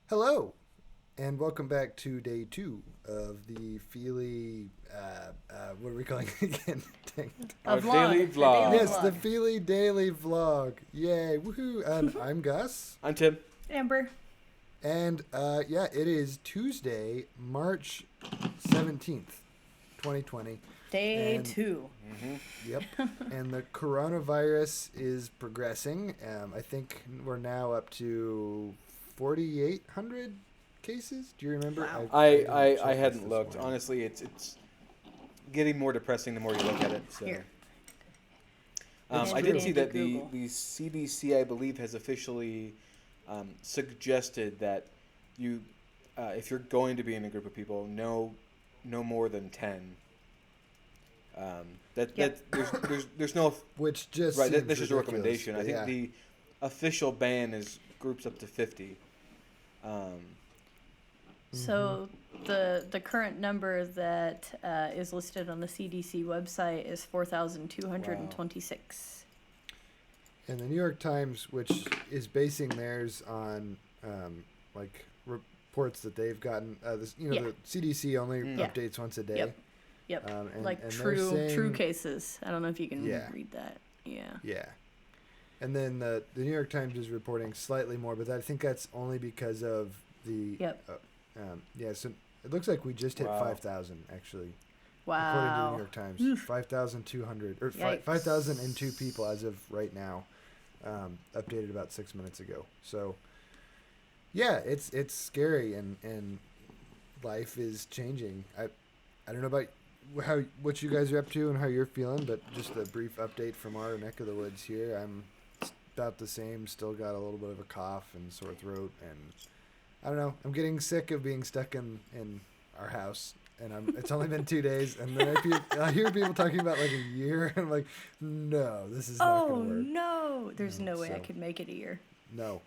Hello, and welcome back to day two of the Fili. What are we calling it again? Dang it. A Our vlog. daily A daily vlog. Yes, the vlog. Fili daily vlog. Yay, woohoo! And I'm Gus, I'm Tim. Amber. and yeah, it is Tuesday, March 17th, 2020. Day And- 2. Yep, and the coronavirus is progressing. I think we're now up to 4,800 cases. Do you remember? Wow. didn't check I this hadn't this looked. morning. Honestly, it's getting more depressing the more you look at it. So. Here. It's I did true. see that Google. the CDC, I believe, has officially suggested that you, if you're going to be in a group of people, no more than 10. Yep. There's no Which just right. seems This is a ridiculous, recommendation. I but think yeah. the official ban is groups up to 50. So the current number that is listed on the CDC website is 4,226. And the New York Times, which is basing theirs on like reports that they've gotten, Yeah. the CDC only Mm. Yeah. updates once a day. Yep. Yep. And Like they're true saying- cases. I don't know if you can Yeah. read that. Yeah. Yeah. And then the New York Times is reporting slightly more, but I think that's only because of the. Yep. Yeah, so it looks like we just hit Wow. 5,000 actually. According to the New Wow. York Times, Oof. 5,200 or Yikes. 5,002 people as of right now, updated about 6 minutes ago. So, yeah, it's scary and life is changing. I don't know about what you guys are up to and how you're feeling, but just a brief update from our neck of the woods here. I'm about the same. Still got a little bit of a cough and sore throat, and I don't know. I'm getting sick of being stuck in our house. And it's only been 2 days, and then I hear people talking about like a year, and I'm like, no, this is not Oh, going to work. no. There's no way I So- could make it a year. No,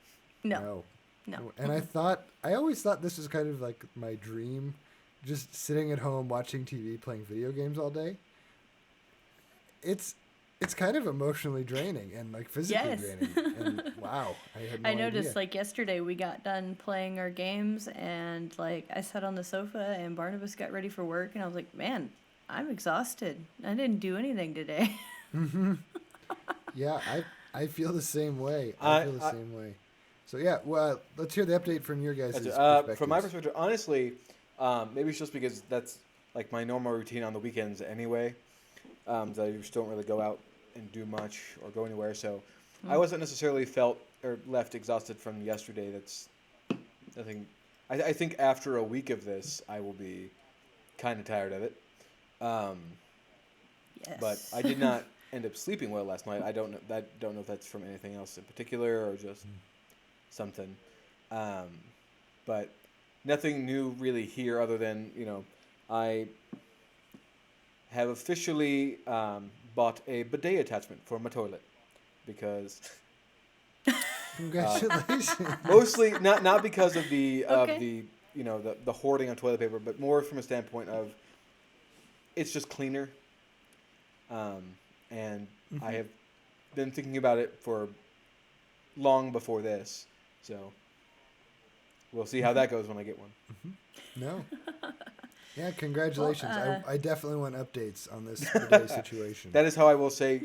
No. No. And I always thought this was kind of like my dream, just sitting at home watching TV, playing video games all day. It's kind of emotionally draining and like physically Yes. draining. And wow, I had no I noticed idea. like yesterday we got done playing our games and like I sat on the sofa and Barnabas got ready for work and I was like, man, I'm exhausted. I didn't do anything today. Yeah, I feel the same way. I- I feel the I- same way. So yeah, well, let's hear the update from your guys' From my perspective, honestly, maybe it's just because that's like my normal routine on the weekends anyway. That I just don't really go out and do much or go anywhere. So I wasn't necessarily felt or left exhausted from yesterday. That's nothing. I think after a week of this, I will be kind of tired of it. Yes. But I did not end up sleeping well last night. I don't know if that's from anything else in particular or just something. But nothing new really here other than, I have officially bought a bidet attachment for my toilet because Congratulations. mostly not because of the Okay. the hoarding on toilet paper, but more from a standpoint of it's just cleaner. And I have been thinking about it for long before this, so we'll see how that goes when I get one. No. Yeah, congratulations. Well, I definitely want updates on this bidet situation. That is how I will say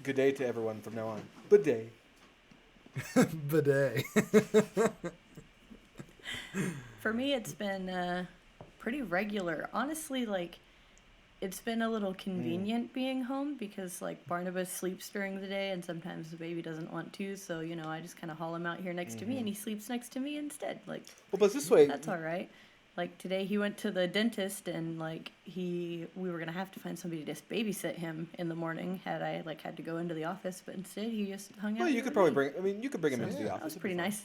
good day to everyone from now on. Bidet. Bidet. For me, it's been pretty regular. Honestly, like, it's been a little convenient being home because, like, Barnabas sleeps during the day and sometimes the baby doesn't want to. So, I just kind of haul him out here next to me and he sleeps next to me instead. Like, Well, but this way, that's all right. Like, today he went to the dentist and, like, we were going to have to find somebody to just babysit him in the morning had I, like, had to go into the office. But instead, he just hung out. well, you here could with probably me. bring. I mean, you could bring him So, into the yeah, office. That was It'd be pretty fine. nice.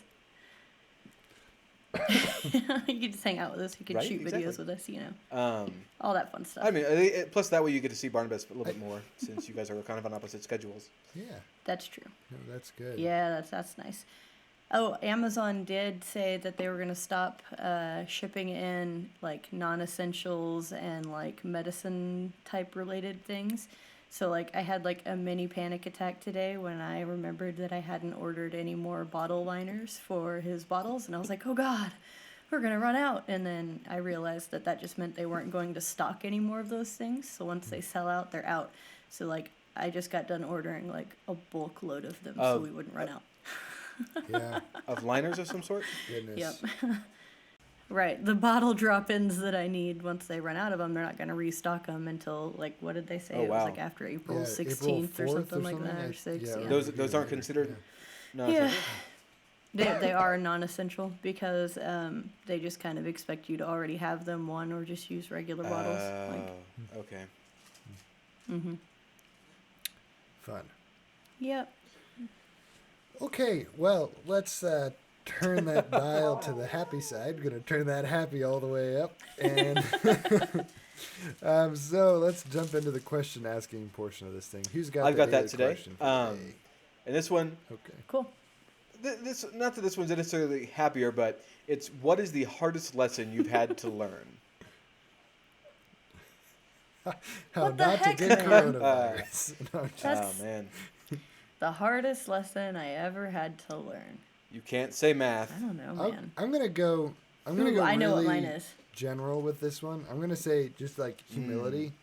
You could just hang out with us. You could Right, shoot videos exactly. with us, all that fun stuff. I mean, plus that way you get to see Barnabas a little bit more since you guys are kind of on opposite schedules. Yeah, That's true. no, that's good. Yeah, that's nice. Oh, Amazon did say that they were going to stop shipping in like non-essentials and like medicine type related things. So like I had like a mini panic attack today when I remembered that I hadn't ordered any more bottle liners for his bottles, and I was like, "Oh God, we're gonna run out." And then I realized that that just meant they weren't going to stock any more of those things. So once they sell out, they're out. So like I just got done ordering like a bulk load of them so we wouldn't run out. Yeah. Of liners of some sort? Goodness. Yep. Right. The bottle drop-ins that I need, once they run out of them, they're not going to restock them until, like, what did they say? Oh, It was wow. like after April Yeah, 16th April or 4th something or like that, something? or 6th. Yeah. Those aren't considered Yeah. non-essential? They are non-essential because they just kind of expect you to already have them, one, or just use regular bottles. Okay. Mm-hmm. Fun. Yep. Okay, well, let's turn that dial to the happy side. Gonna turn that happy all the way up. And so let's jump into the question asking portion of this thing. Who's got I've the got that daily today. question for the day? And this one, Okay. Cool. this not that this one's necessarily happier, but it's what is the hardest lesson you've had to learn? How What the not heck, to get man? coronavirus. No, I'm just- That's- Oh man, The hardest lesson I ever had to learn. you can't say math. I don't know, I'll- man. I'm gonna go. I'm gonna Ooh, go. I know really what mine is. general with this one. I'm gonna say just like humility,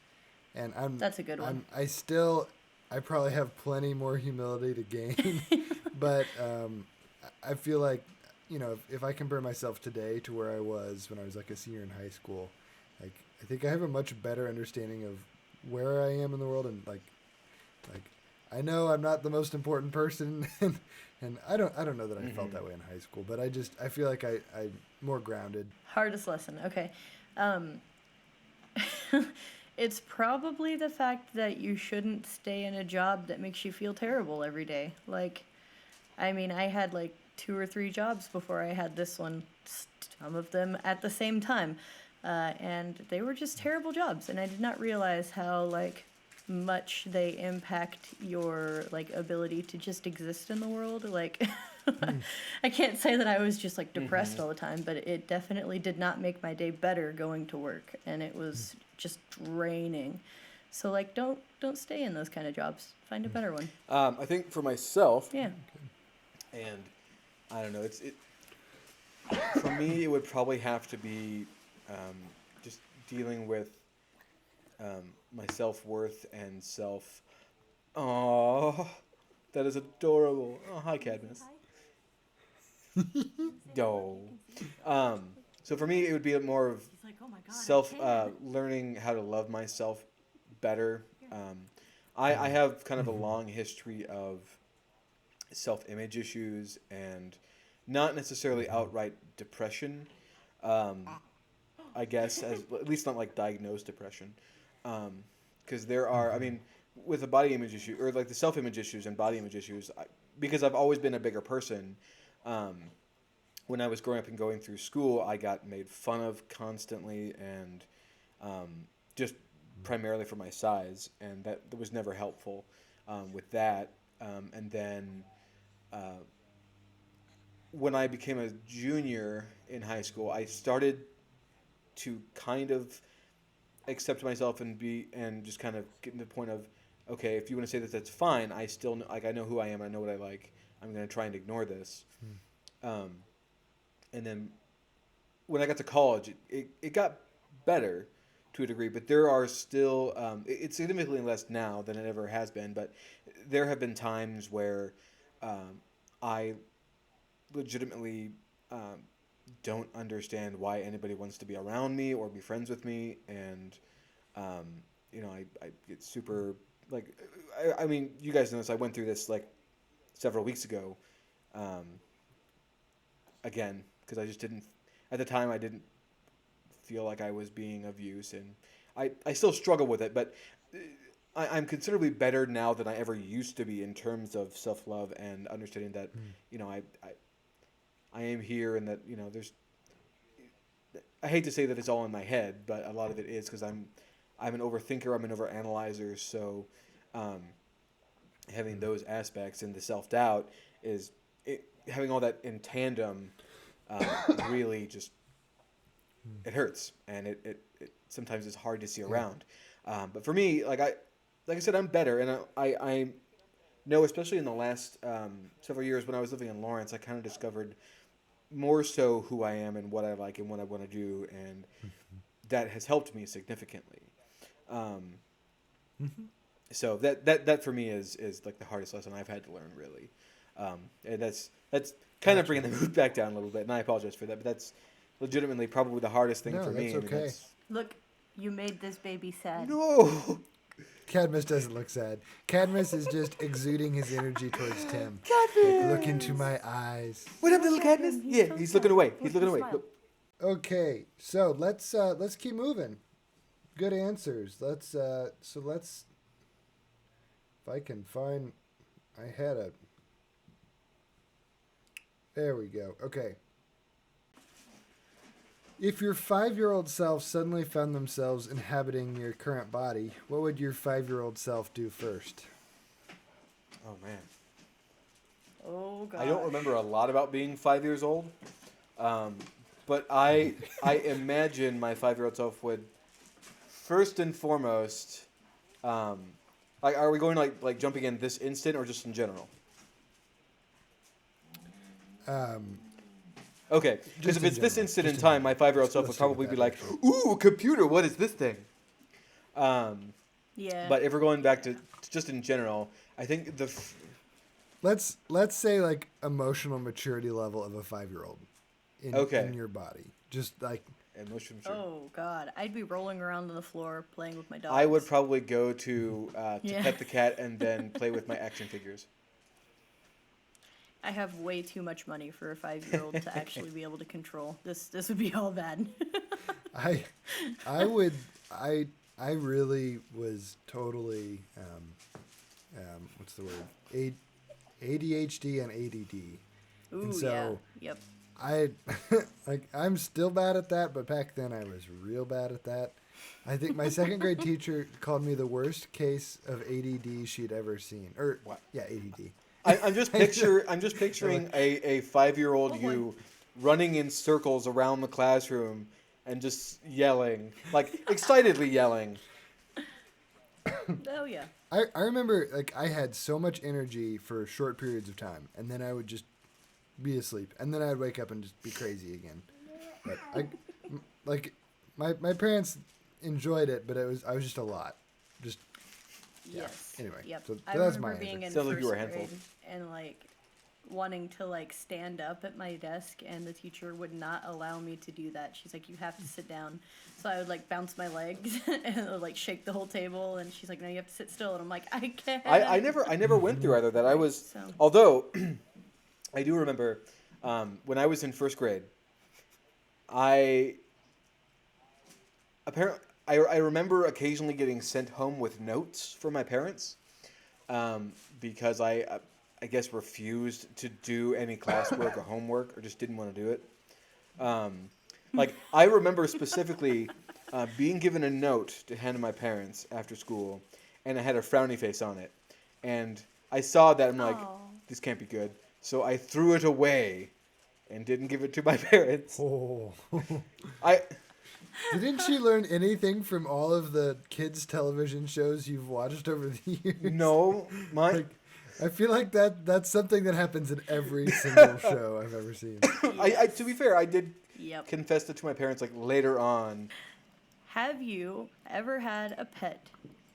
and I'm. That's a good one. I probably have plenty more humility to gain, but I feel like, if I compare myself today to where I was when I was like a senior in high school, like I think I have a much better understanding of where I am in the world, and like I know I'm not the most important person, and I don't know that I felt that way in high school, but I feel like I'm more grounded. Hardest lesson. Okay. It's probably the fact that you shouldn't stay in a job that makes you feel terrible every day. Like, I mean, I had like 2 or 3 jobs before I had this one, some of them at the same time. And they were just terrible jobs. And I did not realize how, like, much they impact your, like, ability to just exist in the world. Like, I can't say that I was just, like, depressed all the time, but it definitely did not make my day better going to work. And it was just draining. So, like, don't stay in those kind of jobs. Find a better one. I think for myself, Yeah. and I don't know, for me it would probably have to be just dealing with my self-worth and oh, that is adorable. Oh, hi, Cadmus. Yo. So for me it would be more of Like, oh my God, self learning how to love myself better. I have kind of a long history of self-image issues and not necessarily outright depression. I guess at least not like diagnosed depression, because there are. I mean, with the body image issue or like the self-image issues and body image issues, because I've always been a bigger person. When I was growing up and going through school, I got made fun of constantly, and just primarily for my size, and that was never helpful with that. And then when I became a junior in high school, I started to kind of accept myself and just kind of get to the point of, okay, if you want to say that, that's fine. I still know, like, I know who I am. I know what I like. I'm going to try and ignore this. And then when I got to college, it got better to a degree, but there are still, it's significantly less now than it ever has been, but there have been times where I legitimately don't understand why anybody wants to be around me or be friends with me, and I get super, like, I mean, you guys know this, I went through this like several weeks ago, again, because I just didn't, at the time I didn't feel like I was being of use, and I still struggle with it, but I'm considerably better now than I ever used to be in terms of self-love and understanding that, I am here, and that, there's, I hate to say that it's all in my head, but a lot of it is because I'm an overthinker, I'm an overanalyzer, so having those aspects and the self-doubt is, having all that in tandem really just, it hurts, and it sometimes it's hard to see around. But for me, like like I said, I'm better, and I know, especially in the last several years when I was living in Lawrence, I kind of discovered more so who I am and what I like and what I want to do, and that has helped me significantly. Um, so that for me is like the hardest lesson I've had to learn, really, and that's kind of Gotcha. bringing the mood back down a little bit, and I apologize for that, but that's legitimately probably the hardest thing No, for me. that's I mean, okay. that's Look, you made this baby sad. no. Cadmus doesn't look sad. Cadmus is just exuding his energy towards Tim. Like, look into Cadmus. my eyes. What up, little Look at Cadmus? him, Yeah, so he's sad. looking away. He's Look, looking away. smile. Look. Okay, so let's keep moving. Good answers. Let's if I can find I had a there we go. Okay. If your 5-year-old self suddenly found themselves inhabiting your current body, what would your 5-year-old self do first? Oh man. Oh god. I don't remember a lot about being 5 years old, but I imagine my 5-year-old self would first and foremost, like, are we going like jumping in this instant or just in general? Um, Okay, because Just if in it's this general. instant Just in in time, general. my 5-year-old self would Let's take it probably be that like, direction. "Ooh, computer, what is this thing?" Um, Yeah. but if we're going back to just in general, I think let's say like emotional maturity level of a 5-year-old Okay. in your body. Just like emotion. Sure. Oh god, I'd be rolling around on the floor playing with my dogs. I would probably go to Yeah. pet the cat and then play with my action figures. I have way too much money for a 5-year-old to actually be able to control. This would be all bad. I would I really was totally what's the word ADHD and ADD. Ooh, And so yeah. Yep. I like I'm still bad at that, but back then I was real bad at that. I think my second grade teacher called me the worst case of ADD she'd ever seen. Or What? yeah, ADD. I'm just picturing a 5-year-old Oh, you running in circles around the classroom and just yelling, like excitedly yelling. Oh yeah. I remember like I had so much energy for short periods of time, and then I would just be asleep, and then I'd wake up and just be crazy again. But my parents enjoyed it, but I was just a lot. Just yeah. Yes. Anyway, Yep. so I that's remember my being answer. in Sounds like first you were a handful. grade and like wanting to like stand up at my desk, and the teacher would not allow me to do that. She's like, "You have to sit down." So I would like bounce my legs and like shake the whole table, and she's like, "No, you have to sit still." And I'm like, "I can't." I never went through either of that. I was So although I do remember when I was in first grade, I apparently I remember occasionally getting sent home with notes from my parents because I guess refused to do any classwork or homework or just didn't want to do it. Like I remember specifically being given a note to hand to my parents after school, and I had a frowny face on it, and I saw that I'm like, Aw. this can't be good. So I threw it away and didn't give it to my parents. Oh. I Didn't she learn anything from all of the kids' television shows you've watched over the years? no my Like, I feel like that's something that happens in every single show I've ever seen. I to be fair, I did Yep. confess it to my parents like later on. Have you ever had a pet?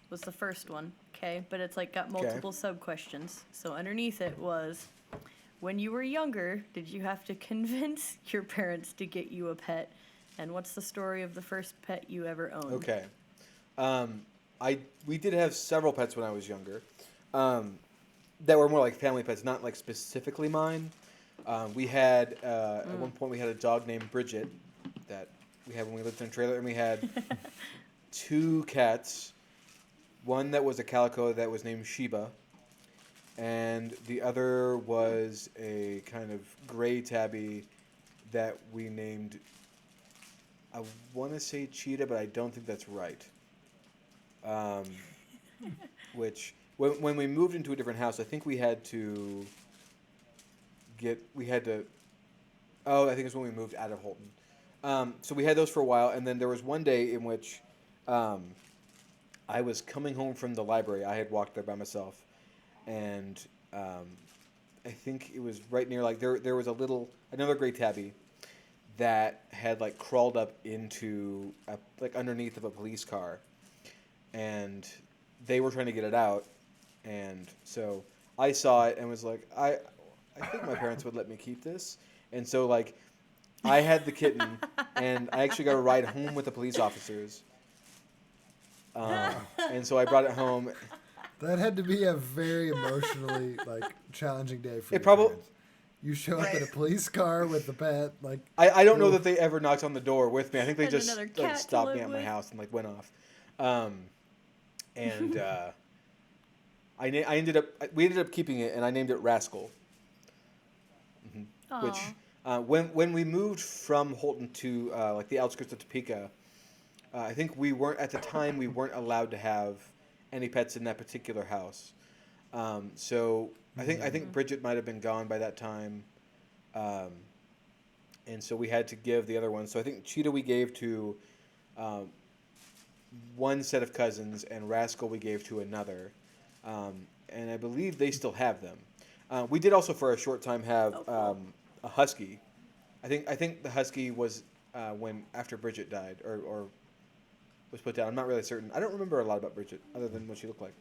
Was the first one, okay? But it's like got multiple sub questions. So underneath it was, when you were younger, did you have to convince your parents to get you a pet? And what's the story of the first pet you ever owned? Okay. We did have several pets when I was younger, that were more like family pets, not like specifically mine. We had at one point we had a dog named Bridget that we had when we lived in a trailer, and we had 2 cats. One that was a calico that was named Sheba, and the other was a kind of gray tabby that we named. I want to say Cheetah, but I don't think that's right. Which when we moved into a different house, I think we had to. Oh, I think it was when we moved out of Holton. So we had those for a while, and then there was one day in which I was coming home from the library. I had walked there by myself, and I think it was right near like there was another gray tabby that had like crawled up into like underneath of a police car, and they were trying to get it out, and so I saw it and was like, I think my parents would let me keep this, and so like I had the kitten, and I actually got a ride home with the police officers, and so I brought it home. That had to be a very emotionally like challenging day for It your probably. parents. You show up in a police car with the pet, like I don't know oof. that they ever knocked on the door with me. I think they And just another like, cat to stopped me live at my with. house and like went off. And we ended up keeping it, and I named it Rascal. Aw. Which when we moved from Holton to like the outskirts of Topeka, I think we weren't allowed to have any pets in that particular house. So I think Bridget might have been gone by that time, and so we had to give the other one. So I think Cheetah we gave to one set of cousins, and Rascal we gave to another, and I believe they still have them. We did also for a short time have a husky. I think the husky was when after Bridget died or was put down. I'm not really certain. I don't remember a lot about Bridget other than what she looked like.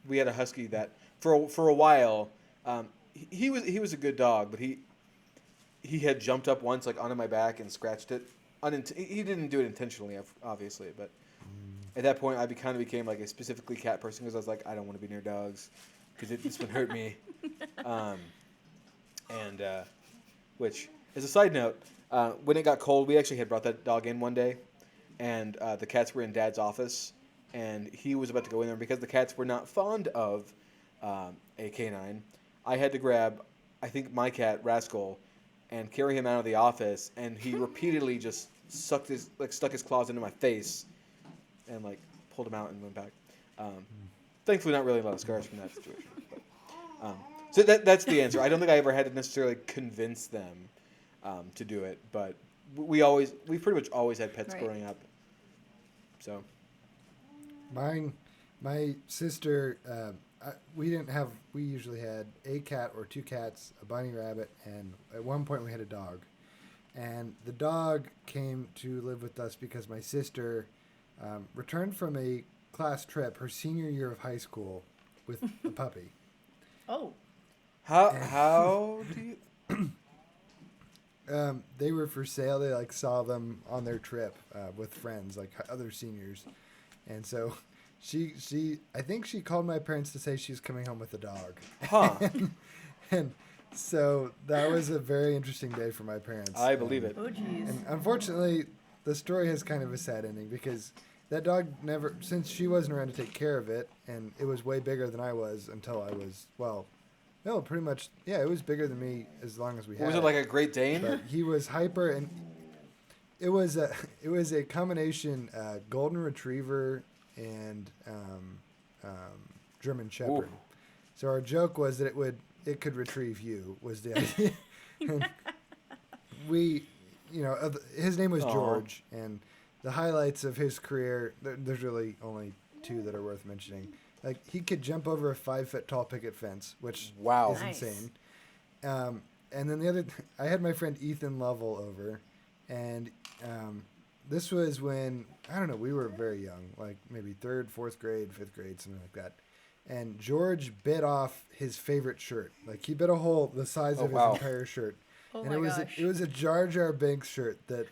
We had a husky that for a while he was a good dog, but he had jumped up once like onto my back and scratched it. He didn't do it intentionally, obviously, but at that point I kind of became like a specifically cat person because I was like, I don't want to be near dogs because this would hurt me. Which, as a side note, when it got cold, we actually had brought that dog in one day, and the cats were in Dad's office, and he was about to go in there because the cats were not fond of a canine. I had to grab, I think, my cat Rascal, and carry him out of the office, and he repeatedly just stuck his claws into my face, and like pulled him out and went back. Thankfully, not really a lot of scars from that situation. But, so that's the answer. I don't think I ever had to necessarily convince them to do it, but we pretty much always had pets growing up. So, my sister, we usually had a cat or two cats, a bunny rabbit, and at one point we had a dog. And the dog came to live with us because my sister returned from a class trip her senior year of high school with a puppy. Oh. How do you... They were for sale. They like saw them on their trip with friends, like other seniors, and so I think she called my parents to say she was coming home with a dog. Huh. and so that was a very interesting day for my parents. I believe it. Oh, jeez. And unfortunately, the story has kind of a sad ending because that dog since she wasn't around to take care of it, and it was way bigger than I was until I was, no, pretty much, yeah, it was bigger than me as long as we had Was it like a Great Dane? But he was hyper, and it was a combination golden retriever and German Shepherd. Ooh. So our joke was that it could retrieve you was the idea. And his name was George, and the highlights of his career, there's really only two that are worth mentioning. Like, he could jump over a 5-foot tall picket fence, which is Nice. insane. And then I had my friend Ethan Lovell over, and this was when, I don't know, we were very young, like maybe 3rd, 4th grade, 5th grade, something like that. And George bit off his favorite shirt. Like, he bit a hole the size of his entire shirt. Oh And my gosh. it was a Jar Jar Binks shirt that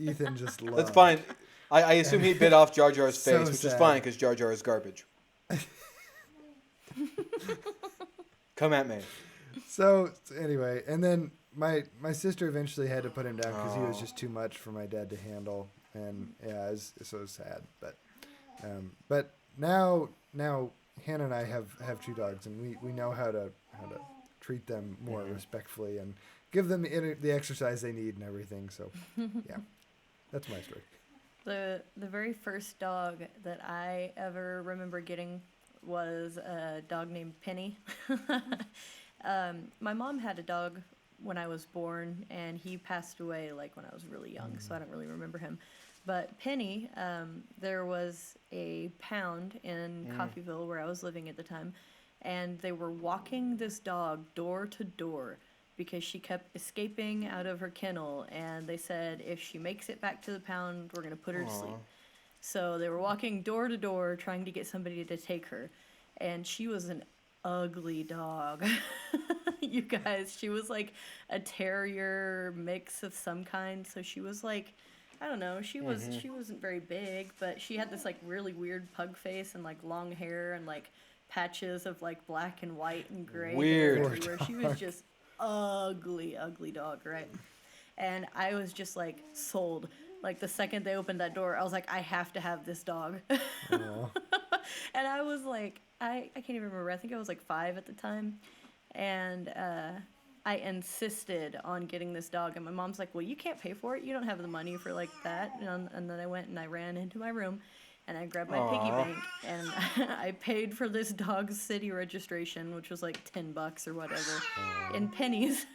Ethan just loved. That's fine. I assume he bit off Jar Jar's So face, which is sad. fine because Jar Jar is garbage. Come at me. So anyway, and then my sister eventually had to put him down because he was Oh. just too much for my dad to handle, and yeah, it was so sad. But now Hannah and I have 2 dogs, and we know how to treat them more respectfully and give them the exercise they need and everything. So yeah, that's my story. The very first dog that I ever remember getting was a dog named Penny. My mom had a dog when I was born, and he passed away like when I was really young, so I don't really remember him. But Penny, there was a pound in Coffeyville where I was living at the time, and they were walking this dog door to door because she kept escaping out of her kennel, and they said if she makes it back to the pound, we're going to put her to sleep. So they were walking door to door trying to get somebody to take her, and she was an ugly dog. You guys, she was like a terrier mix of some kind, so she was like, I don't know, she wasn't very big, but she had this like really weird pug face and like long hair and like patches of like black and white and gray Weird. hair everywhere. She was just ugly dog, right? And I was just like sold. Like the second they opened that door, I was like, I have to have this dog. And I was like, I can't even remember. I think I was like 5 at the time, and I insisted on getting this dog, and my mom's like, well, you can't pay for it. You don't have the money for like that. And then I went and I ran into my room and I grabbed my piggy bank and I paid for this dog's city registration, which was like $10 or whatever in pennies.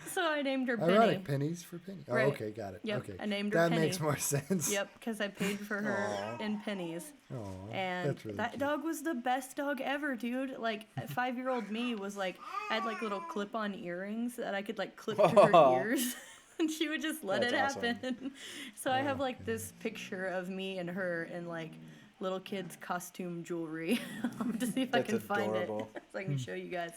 So I named her Penny. Ironic, pennies for Penny. Oh, Right. okay, got it. Yep, Okay, I named her that Penny. makes more sense. Yep, because I paid for her in pennies. Aw, And that's really that cute. dog was the best dog ever, dude. Like, 5-year-old me was like, I had like little clip-on earrings that I could like clip to her ears. And she would just let it That's happen. So I have like this picture of me and her in like little kids' costume jewelry. To see if I That's can find it. adorable. So I can show you guys.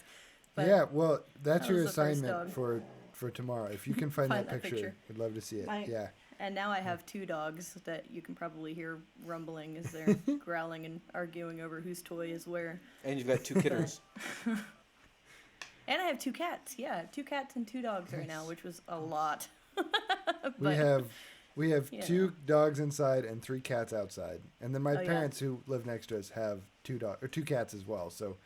But Yeah, well, that's that your was the first assignment dog. for tomorrow. If you can find, Find that that picture, picture. we'd love to see it. I- Yeah. And now I have 2 dogs that you can probably hear rumbling as they're growling and arguing over whose toy is where. And you've got 2 kitters. And I have 2 cats. Yeah, 2 cats and 2 dogs right now, which was a lot. We have yeah. 2 dogs inside and 3 cats outside. And then my Oh, yeah. parents who live next to us have 2 cats as well. So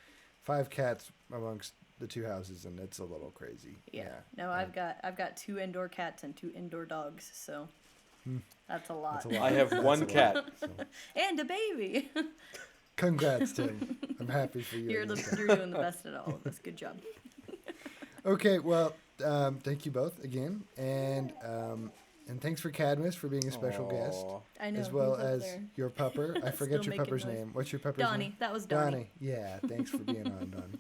5 cats amongst the 2 houses, and it's a little crazy. Yeah. No, I've got 2 indoor cats and 2 indoor dogs, so that's a lot. That's a lot. I have That's one a lot. cat. So, And a baby. congrats, Tim. I'm happy for you. You're and your cat. you're doing the best at all of this. Good job. Okay, well, thank you both again, and thanks for Cadmus for being a special guest, Aw. I know. as well he's up as there. your pupper. I forget Still your making pupper's noise. name. What's your pupper's Donnie. name? That was Donnie. Yeah, thanks for being on, Donnie.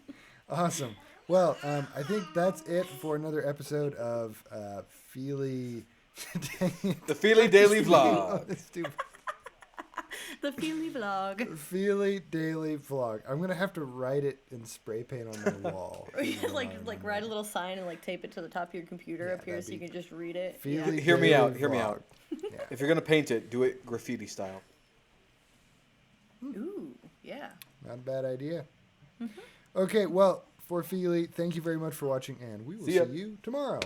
Awesome. Well, I think that's it for another episode of Fili. The Fili Daily Vlog. The Fili vlog. Fili Daily Vlog. I'm gonna have to write it in spray paint on my wall. like write a little sign and like tape it to the top of your computer Yeah, up here that'd so you be- can just read it. Fili Hear me Daily out, hear me Vlog. out. Yeah. If you're going to paint it, do it graffiti style. Ooh, yeah. Not a bad idea. Okay, well, for Fili, thank you very much for watching, and we will See see ya. you tomorrow.